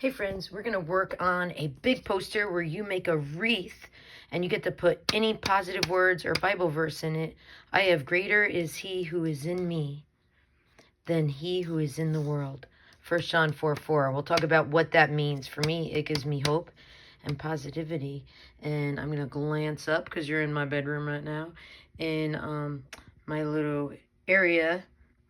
Hey friends, we're going to work on a big poster where you make a wreath and you get to put any positive words or Bible verse in it. I have greater is he who is in me than he who is in the world. 1 John 4:4. We'll talk about what that means. For me, it gives me hope and positivity. And I'm going to glance up because you're in my bedroom right now in my little area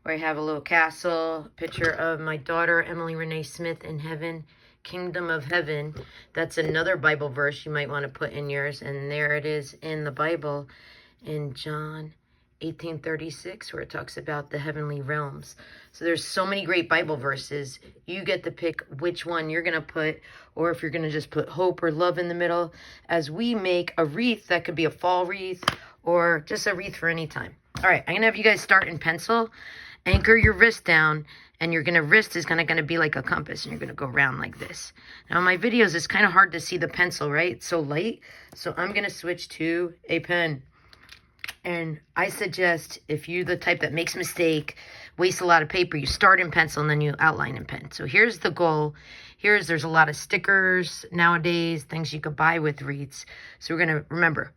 where I have a little castle, picture of my daughter, Emily Renee Smith, in heaven, kingdom of heaven. That's another Bible verse you might want to put in yours. And there it is in the Bible in John 18:36, where it talks about the heavenly realms. So there's so many great Bible verses. You get to pick which one you're going to put, or if you're going to just put hope or love in the middle, as we make a wreath. That could be a fall wreath or just a wreath for any time. All right, I'm going to have you guys start in pencil. Anchor your wrist down, and your wrist is going to be like a compass, and you're going to go around like this. Now, in my videos, it's kind of hard to see the pencil, right? It's so light. So I'm going to switch to a pen. And I suggest, if you're the type that makes a mistake, wastes a lot of paper, you start in pencil and then you outline in pen. So here's the goal. There's a lot of stickers nowadays, things you could buy with wreaths. So we're going to, remember,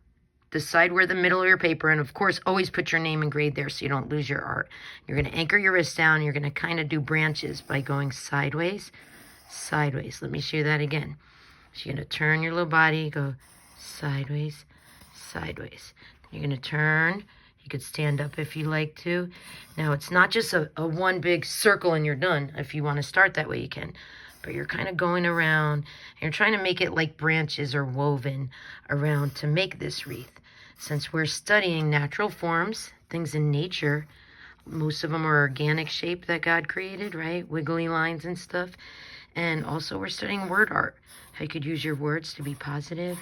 decide where the middle of your paper, and of course, always put your name and grade there so you don't lose your art. You're going to anchor your wrist down. You're going to kind of do branches by going sideways, sideways. Let me show you that again. So you're going to turn your little body, go sideways, sideways. You're going to turn. You could stand up if you like to. Now, it's not just a one big circle and you're done. If you want to start that way, you can. But you're kind of going around, and you're trying to make it like branches are woven around to make this wreath. Since we're studying natural forms, things in nature, most of them are organic shape that God created, right? Wiggly lines and stuff. And also we're studying word art. How you could use your words to be positive.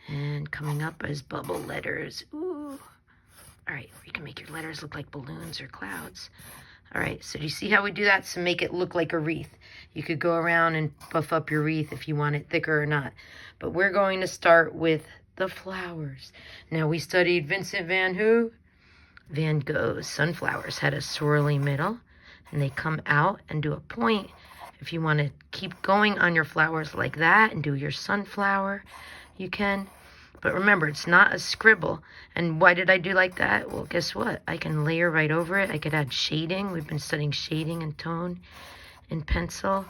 And coming up as bubble letters. Ooh. All right, you can make your letters look like balloons or clouds. All right, so do you see how we do that? So make it look like a wreath. You could go around and buff up your wreath if you want it thicker or not. But we're going to start with the flowers. Now, we studied Vincent Van Gogh's sunflowers had a swirly middle, and they come out and do a point. If you want to keep going on your flowers like that and do your sunflower, you can. But remember, it's not a scribble. And why did I do like that? Well, guess what? I can layer right over it. I could add shading. We've been studying shading and tone in pencil.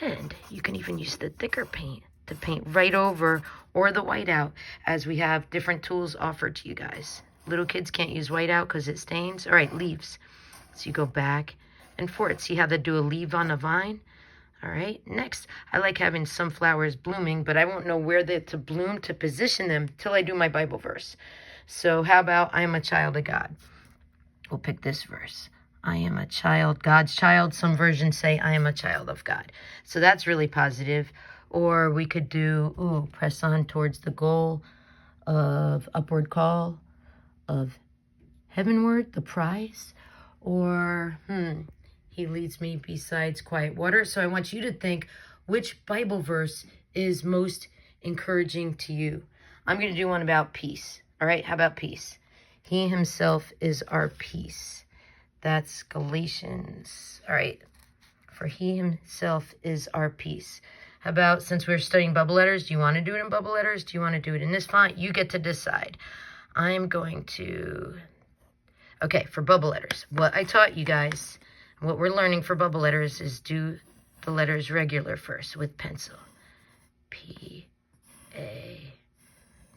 And you can even use the thicker paint to paint right over, or the whiteout, as we have different tools offered to you guys. Little kids can't use whiteout because it stains. All right, leaves. So you go back and forth. See how they do a leaf on a vine? All right, next, I like having sunflowers blooming, but I won't know where they're to bloom to position them till I do my Bible verse. So how about I am a child of God? We'll pick this verse. I am a child, God's child. Some versions say I am a child of God. So that's really positive. Or we could do, press on towards the goal of upward call of heavenward, the prize. Or, he leads me besides quiet water. So I want you to think which Bible verse is most encouraging to you. I'm going to do one about peace. All right, how about peace? He himself is our peace. That's Galatians. All right, for he himself is our peace. How about, since we're studying bubble letters, do you want to do it in bubble letters? Do you want to do it in this font? You get to decide. I'm going to, okay, for bubble letters, what I taught you guys, what we're learning for bubble letters is do the letters regular first with pencil. P, A.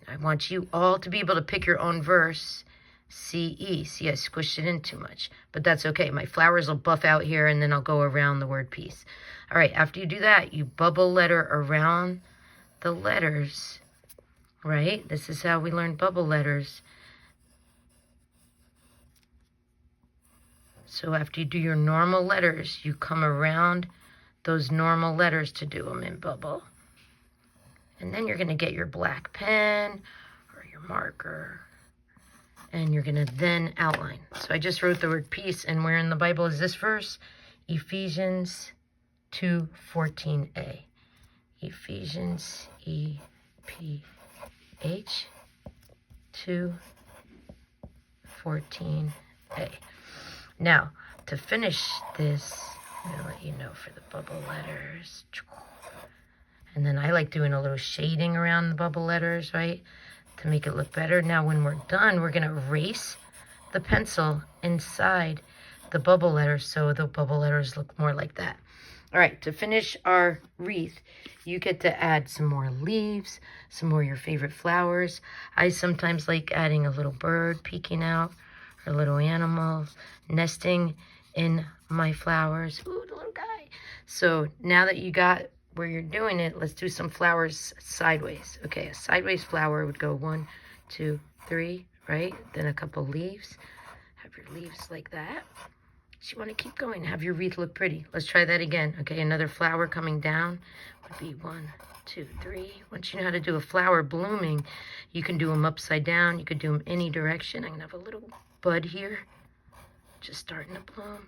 I want you all to be able to pick your own verse. C, E. See, I squished it in too much, but that's okay. My flowers will buff out here, and then I'll go around the word peace. All right, after you do that, you bubble letter around the letters, right? This is how we learn bubble letters. So after you do your normal letters, you come around those normal letters to do them in bubble. And then you're going to get your black pen or your marker, and you're going to then outline. So I just wrote the word peace, and where in the Bible is this verse? Ephesians 2:14a. Ephesians, E-P-H, 2:14a. Now, to finish this, I'm going to let you know for the bubble letters. And then I like doing a little shading around the bubble letters, right? To make it look better. Now when we're done, we're gonna erase the pencil inside the bubble letters so the bubble letters look more like that. All right, to finish our wreath, you get to add some more leaves, some more of your favorite flowers. I sometimes like adding a little bird peeking out, or a little animal nesting in my flowers. Ooh, the little guy. So now that you got where you're doing it, let's do some flowers sideways. Okay, a sideways flower would go 1, 2, 3, right? Then a couple leaves. Have your leaves like that. So you want to keep going. Have your wreath look pretty. Let's try that again. Okay, another flower coming down would be 1, 2, 3. Once you know how to do a flower blooming, you can do them upside down. You could do them any direction. I'm going to have a little bud here, just starting to bloom.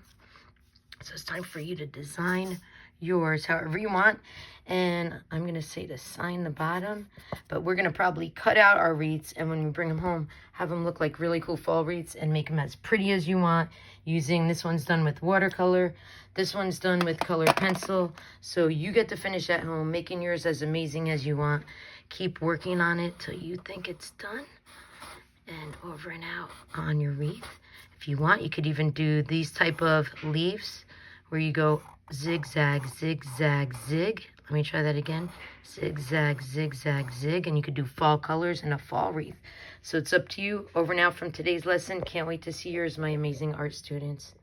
So it's time for you to design yours however you want. And I'm going to say to sign the bottom, but we're going to probably cut out our wreaths, and when we bring them home, have them look like really cool fall wreaths and make them as pretty as you want using, this one's done with watercolor, this one's done with colored pencil. So you get to finish at home making yours as amazing as you want. Keep working on it till you think it's done. And over and out on your wreath. If you want, you could even do these type of leaves where you go zigzag, zigzag, zig. Let me try that again. Zigzag, zigzag, zig. And you could do fall colors in a fall wreath. So it's up to you. Over and out from today's lesson. Can't wait to see yours, my amazing art students.